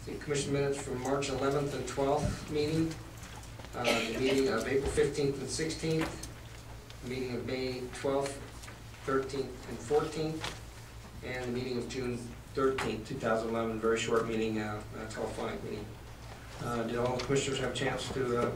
The commission minutes from March 11th and 12th meeting, the meeting of April 15th and 16th, the meeting of May 12th, 13th, and 14th, and the meeting of June 13th, 2011, very short meeting, telephonic meeting. Did all the commissioners have a chance to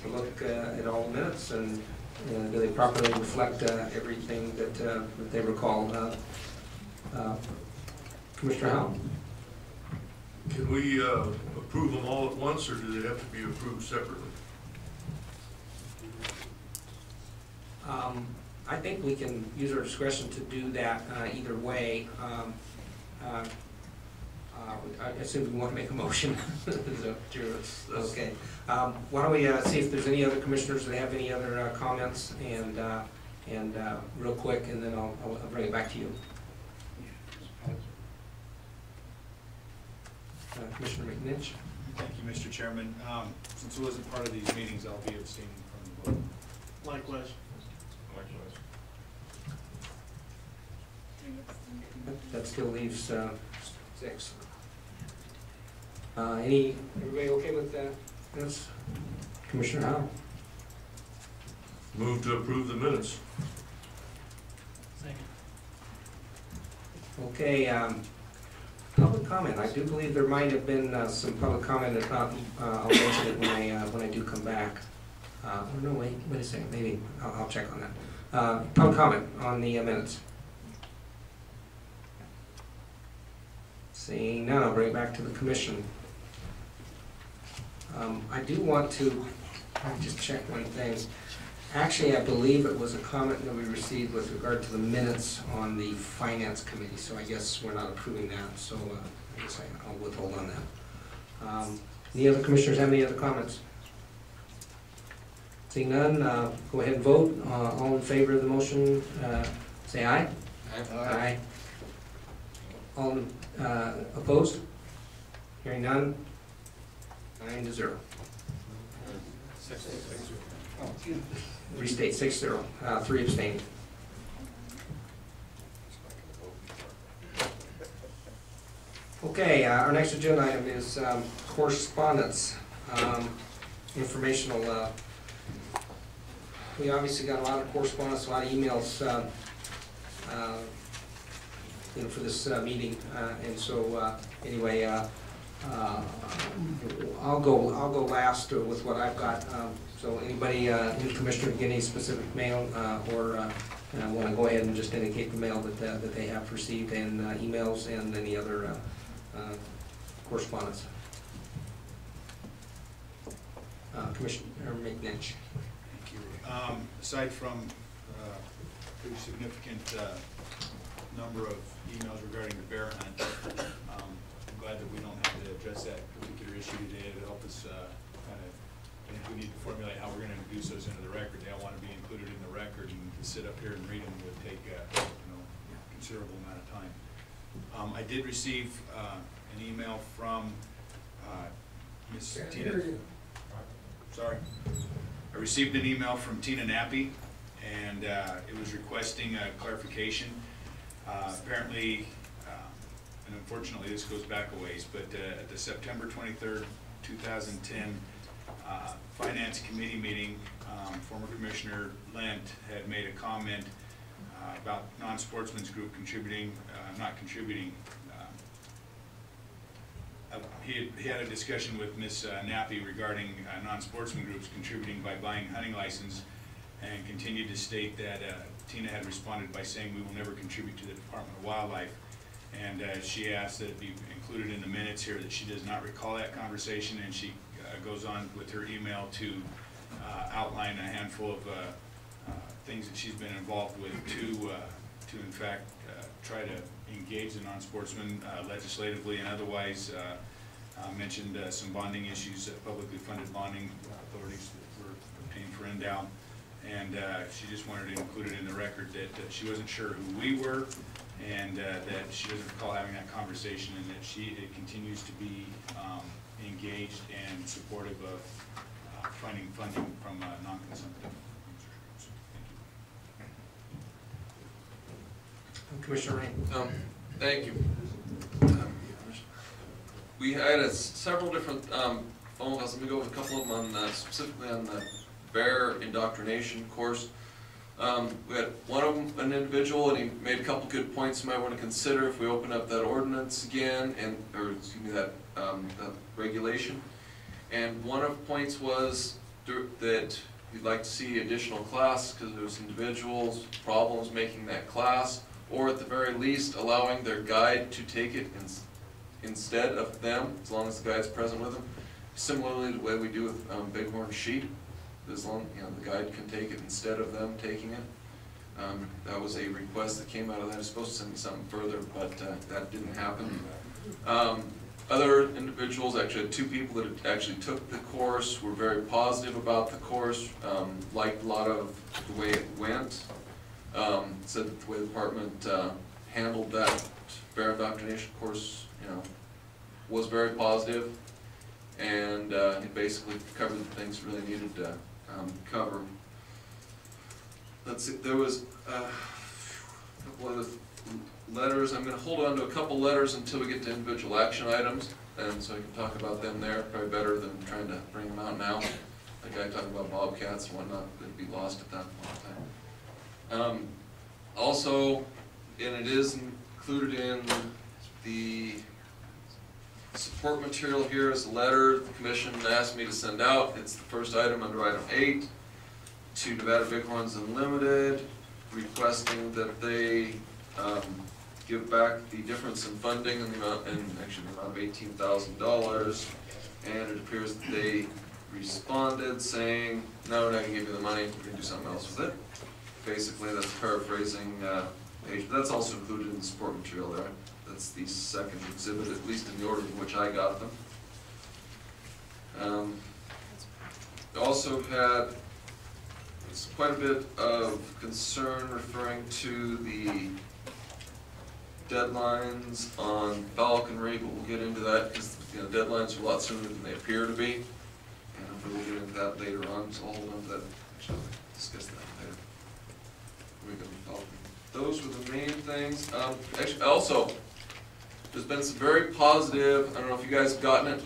look at all the minutes, and do they properly reflect everything that they recall? Commissioner Howell? Can we approve them all at once, or do they have to be approved separately? I think we can use our discretion to do that either way. I assume we want to make a motion. So, okay. Why don't we see if there's any other commissioners that have any other comments, and real quick, and then I'll bring it back to you. Commissioner McNinch. Thank you, Mr. Chairman. Since I wasn't part of these meetings, I'll be abstaining from the vote. Likewise. That still leaves 6. Everybody okay with that? Yes. Commissioner Howell? Move to approve the minutes. Second. Okay. Public comment. I do believe there might have been some public comment. If not, I'll mention it when I do come back. Oh no, wait a second. Maybe I'll check on that. Public comment on the minutes. Seeing none, I'll bring it back to the commission. I do want to just check one thing. Actually, I believe it was a comment that we received with regard to the minutes on the Finance Committee, so I guess we're not approving that, so I guess I'll withhold on that. Any other commissioners have any other comments? Seeing none, go ahead and vote. All in favor of the motion, say aye. Aye. Aye. All opposed? Hearing none, 9-0. Restate 6-0. 3 abstained. Okay, our next agenda item is correspondence. Informational. We obviously got a lot of correspondence, a lot of emails for this meeting, and so anyway, I'll go last with what I've got. So anybody, any commissioner get any specific mail, or want to go ahead and just indicate the mail that they have received, and emails, and any other correspondence. Commissioner McNinch. Thank you. Aside from pretty significant number of emails regarding the bear hunt, I'm glad that we don't have to address that particular issue today. To help us I think we need to formulate how we're going to introduce those into the record. They all want to be included in the record, and to sit up here and read them would take a considerable amount of time. I did receive an email from Ms. Tina. Sorry. I received an email from Tina Nappy, and it was requesting a clarification. Apparently, and unfortunately this goes back a ways, but at the September 23rd, 2010 Finance Committee meeting, former Commissioner Lent had made a comment about non-sportsman's group contributing, not contributing. He had a discussion with Ms. Nappy regarding non-sportsman groups contributing by buying hunting license, and continued to state that Tina had responded by saying we will never contribute to the Department of Wildlife, and she asked that it be included in the minutes here that she does not recall that conversation, and she goes on with her email to outline a handful of things that she's been involved with to in fact try to engage the non-sportsmen legislatively and otherwise. Mentioned some bonding issues, publicly funded bonding authorities that were obtained for NDOW, and she just wanted to include it in the record that she wasn't sure who we were, and that she doesn't recall having that conversation, and that it continues to be engaged and supportive of finding funding from non-consumptive groups. Thank you. Commissioner Rain. Thank you. we had several different phone calls. Let me go over a couple of them on specifically on the bear indoctrination course. We had one of them, an individual, and he made a couple good points you might want to consider if we open up that ordinance again, or excuse me, that regulation. And one of the points was that we'd like to see additional class because there's individuals, problems making that class, or at the very least allowing their guide to take it instead of them, as long as the guide's present with them. Similarly, the way we do with bighorn sheep, as long the guide can take it instead of them taking it. That was a request that came out of that. I was supposed to send me something further, but that didn't happen. Other individuals, actually two people that actually took the course, were very positive about the course, liked a lot of the way it went, said that the way the department handled that bear indoctrination course, was very positive, and it basically covered the things it really needed to cover. Let's see, there was a couple other letters. I'm going to hold on to a couple letters until we get to individual action items, and so I can talk about them there. Probably better than trying to bring them out now. Like I talked about bobcats and whatnot, they'd be lost at that point in time. Also, and it is included in the support material here, is a letter the commission asked me to send out. It's the first item under item 8 to Nevada Bighorns Unlimited, requesting that they give back the difference in funding in the amount, actually the amount of $18,000, and it appears that they responded saying, no, we're not going to give you the money, we're going to do something else with it. Basically, that's paraphrasing page, but that's also included in the support material there. That's the second exhibit, at least in the order in which I got them. Also had quite a bit of concern referring to the deadlines on falconry, but we'll get into that because deadlines are a lot sooner than they appear to be, and we'll get into that later on. So I'll hold on to that. Actually, I'll discuss that later. We're going to be talking. Those were the main things. Actually, also, there's been some very positive. I don't know if you guys have gotten it.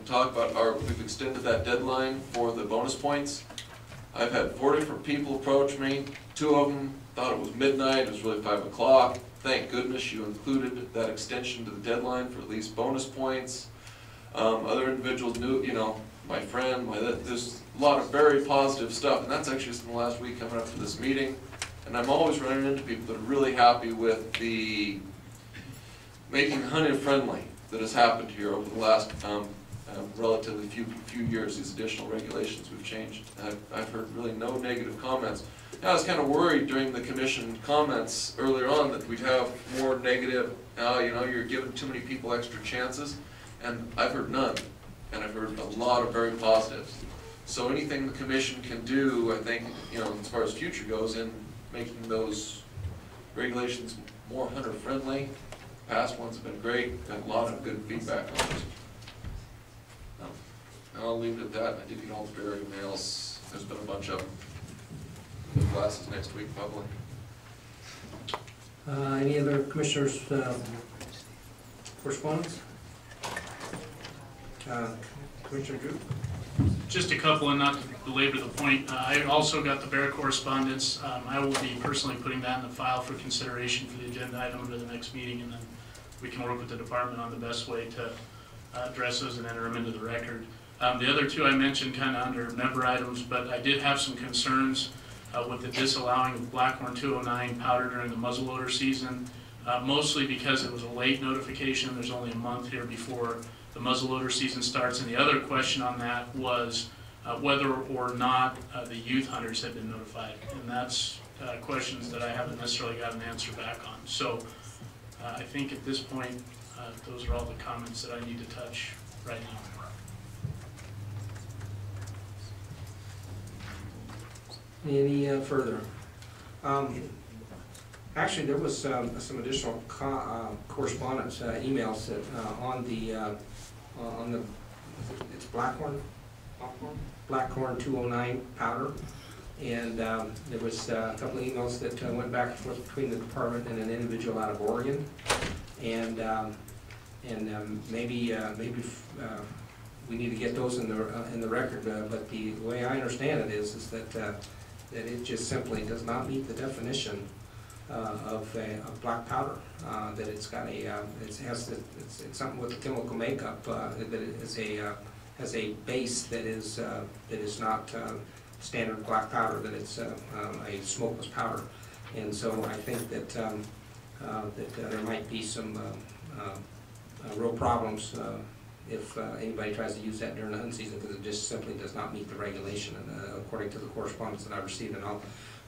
Talk about we've extended that deadline for the bonus points. I've had 4 different people approach me. 2 of them thought it was midnight. It was really 5 o'clock. Thank goodness you included that extension to the deadline for at least bonus points. Other individuals knew, my friend, there's a lot of very positive stuff, and that's actually just in the last week coming up to this meeting. And I'm always running into people that are really happy with the making hunting friendly that has happened here over the last relatively few years. These additional regulations we've changed. I've heard really no negative comments. I was kind of worried during the commission comments earlier on that we'd have more negative, you're giving too many people extra chances, and I've heard none, and I've heard a lot of very positives. So anything the commission can do, I think, as far as future goes, in making those regulations more hunter friendly. Past ones have been great, got a lot of good feedback on those. I'll leave it at that. I did get all the bear emails. There's been a bunch of them. The classes next week, probably. Any other commissioners' correspondence? Commissioner Drew? Just a couple, and not to belabor the point, I also got the bear correspondence. I will be personally putting that in the file for consideration for the agenda item under the next meeting, and then we can work with the department on the best way to address those and enter them into the record. The other 2 I mentioned kind of under member items, but I did have some concerns with the disallowing of Blackhorn 209 powder during the muzzleloader season, mostly because it was a late notification. There's only a month here before the muzzleloader season starts, and the other question on that was whether or not the youth hunters had been notified, and that's questions that I haven't necessarily got an answer back on. So I think at this point, those are all the comments that I need to touch right now. Any further? Actually, there was some additional correspondence, emails that on the it's Blackhorn 209 powder, and there was a couple of emails that went back and forth between the department and an individual out of Oregon, and maybe we need to get those in the record, but the way I understand it is that that it just simply does not meet the definition of black powder. That it's got it's something with a chemical makeup that it is has a base that is not standard black powder. That it's a smokeless powder, and so I think that there might be some real problems if anybody tries to use that during the hunt season, because it just simply does not meet the regulation, and according to the correspondence that I received.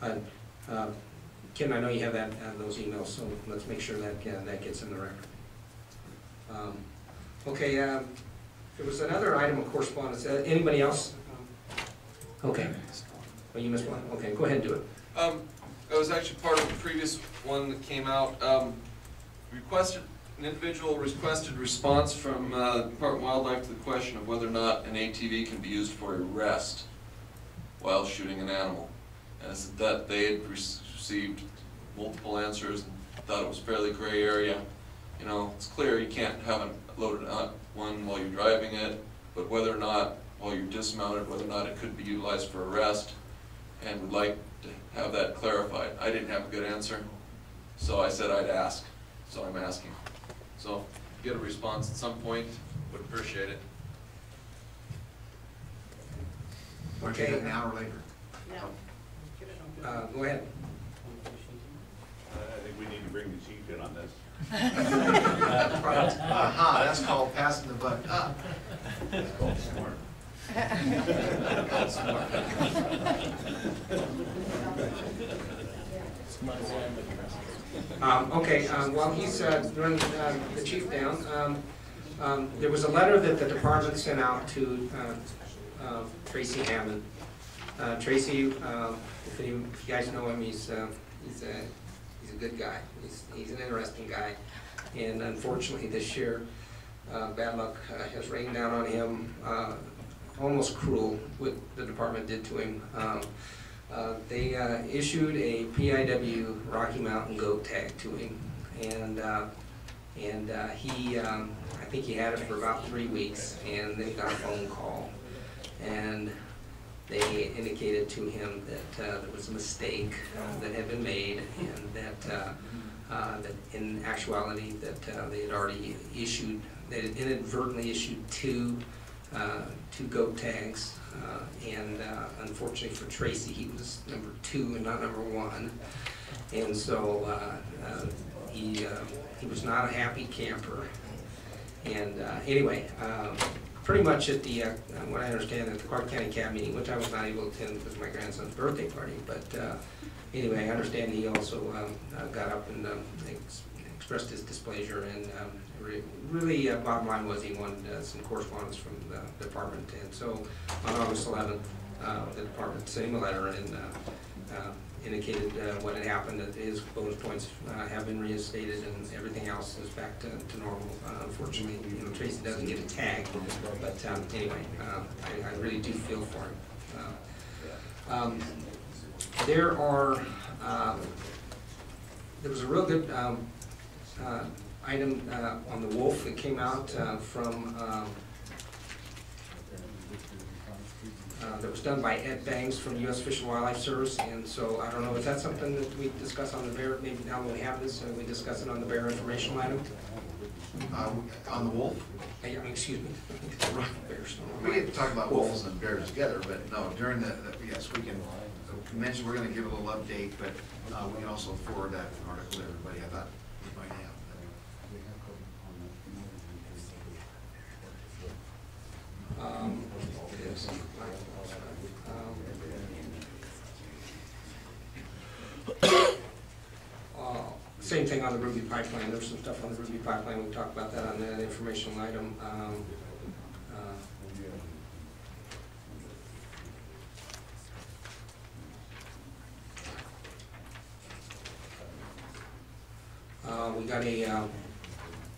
And Ken, I know you have those emails, so let's make sure that that gets in the record. Okay, there was another item of correspondence. Anybody else? Okay. Oh, you missed one? Okay, go ahead and do it. It was actually part of the previous one that came out. An individual requested response from Department of Wildlife to the question of whether or not an ATV can be used for arrest while shooting an animal. And I said that they had received multiple answers and thought it was fairly gray area. You know, it's clear you can't have a loaded one while you're driving it, but whether or not while you're dismounted, whether or not it could be utilized for arrest, and would like to have that clarified. I didn't have a good answer, so I said I'd ask, so I'm asking. So, get a response at some point, would appreciate it. Okay. An hour later. Go ahead. I think we need to bring the chief in on this. Aha, that's called passing the buck up. That's called smart. Okay, while he's running the chief down, there was a letter that the department sent out to Tracy Hammond. Tracy, if you guys know him, he's a good guy. He's an interesting guy, and unfortunately this year, bad luck has rained down on him. Almost cruel what the department did to him. They issued a PIW Rocky Mountain goat tag to him, and he, I think he had it for about 3 weeks, and then got a phone call, and they indicated to him that there was a mistake that had been made, and that in actuality that they had already issued, they had inadvertently issued two goat tags, and unfortunately for Tracy, he was number 2 and not number 1, and so he was not a happy camper. And anyway, pretty much at the what I understand at the Clark County CAB meeting, which I was not able to attend because of my grandson's birthday party, but anyway, I understand he also got up and expressed his displeasure, and really bottom line was he wanted some correspondence from the department. And so on August 11th, the department sent him a letter and indicated what had happened, that his bonus points have been reinstated and everything else is back to normal. Unfortunately, Tracy doesn't get a tag, but anyway, I really do feel for him. There was a real good item on the wolf that came out from that was done by Ed Bangs from U.S. Fish and Wildlife Service, and so I don't know, is that something that we discuss on the bear, maybe now that we have this, we discuss it on the bear informational item? On the wolf? Excuse me. Bears. We get to talk about wolves and bears together, but no, during yes, we can mention, we're going to give a little update, but we can also forward that article to everybody. I thought we might have. Same thing on the Ruby pipeline. There's some stuff on the Ruby pipeline. We talked about that on that informational item. We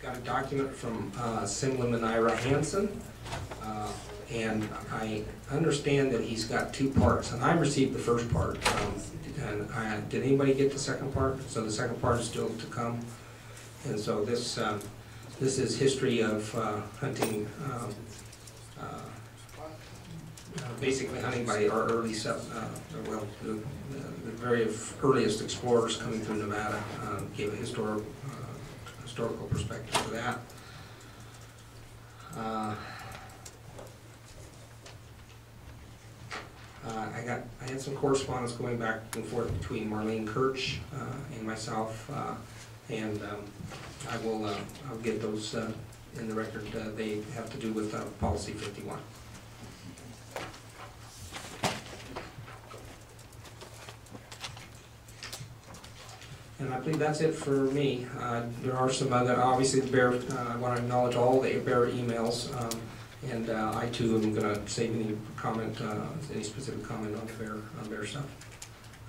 got a document from Simlin and Ira Hansen, and I understand that he's got 2 parts, and I received the first part. Did anybody get the second part? So the second part is still to come. And so this This is history of hunting, basically hunting by our early, the very earliest explorers coming through Nevada, gave a historical perspective to that. I had some correspondence going back and forth between Marlene Kirch and myself, and I'll get those in the record. They have to do with Policy 51. And I believe that's it for me. There are some other, obviously the bear, I want to acknowledge all the bear emails, and I too am going to save any comment, any specific comment on the bear stuff.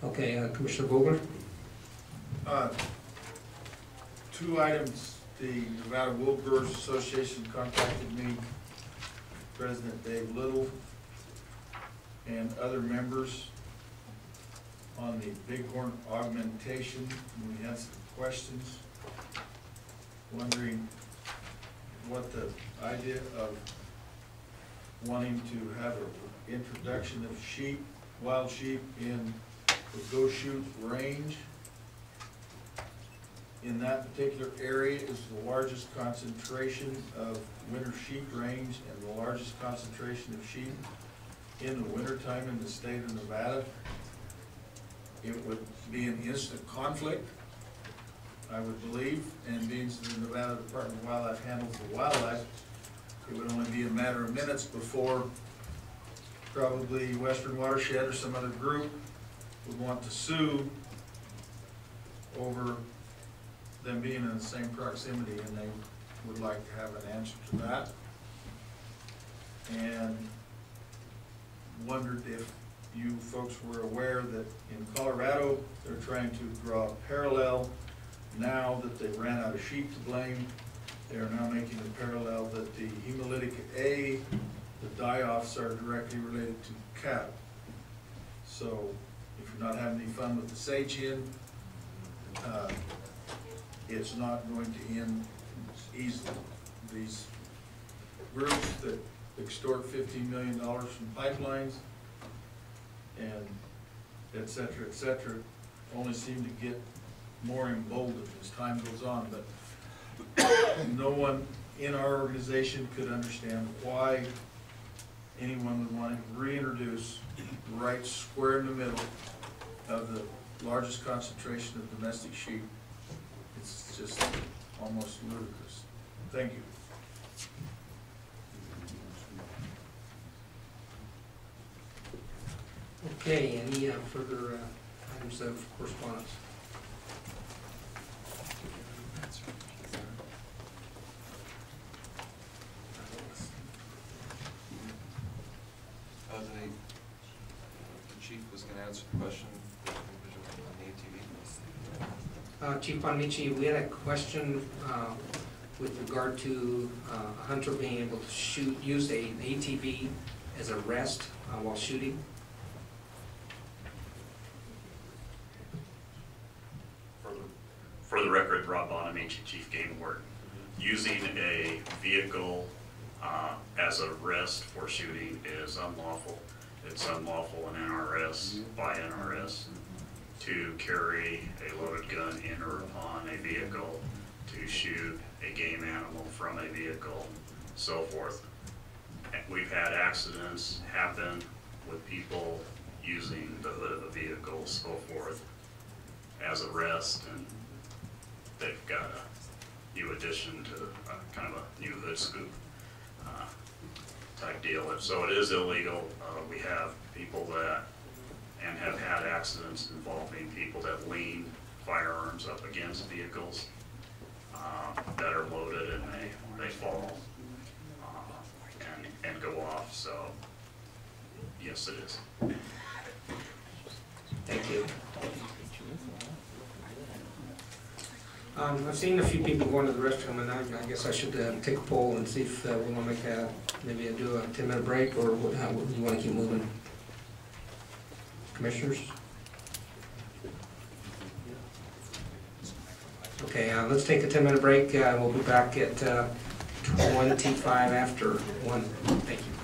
Okay, Commissioner Vogler? 2 items. The Nevada Wool Growers Association contacted me, President Dave Little, and other members on the bighorn augmentation. We had some questions, wondering what the idea of wanting to have an introduction of sheep, wild sheep in the Go Shoot range. In that particular area is the largest concentration of winter sheep range and the largest concentration of sheep in the wintertime in the state of Nevada. It would be an instant conflict, I would believe, and being that the Nevada Department of Wildlife handles the wildlife, it would only be a matter of minutes before probably Western Watershed or some other group would want to sue over them being in the same proximity, and they would like to have an answer to that. And wondered if you folks were aware that in Colorado, they're trying to draw a parallel now that they ran out of sheep to blame. They are now making a parallel that the hemolytic A, the die-offs are directly related to cattle. So if you're not having any fun with the sage hen, it's not going to end easily. These groups that extort $15 million from pipelines and et cetera, only seem to get more emboldened as time goes on. But no one in our organization could understand why anyone would want to reintroduce right square in the middle of the largest concentration of domestic sheep. It's just almost ludicrous. Thank you. Okay, any further items of correspondence? The chief was going to answer the question on the ATV. Chief Bonamici, we had a question with regard to a hunter being able to use an ATV as a rest while shooting. For the record, Rob Bonamici, Chief Game Warden. Using a vehicle as a rest for shooting is unlawful. It's unlawful in NRS, by NRS, to carry a loaded gun in or upon a vehicle, to shoot a game animal from a vehicle, so forth. We've had accidents happen with people using the hood of a vehicle, so forth, as a rest, and they've got a new addition to kind of a new hood scoop type deal. So it is illegal. We have people that, and have had accidents involving people that lean firearms up against vehicles that are loaded, and they fall and go off. So yes, it is. Thank you. I've seen a few people going to the restroom, and I guess I should take a poll and see if we want to make maybe do a 10-minute break, or how you want to keep moving. Commissioners? Okay, let's take a 10-minute break. We'll be back at 25 after 1. Thank you.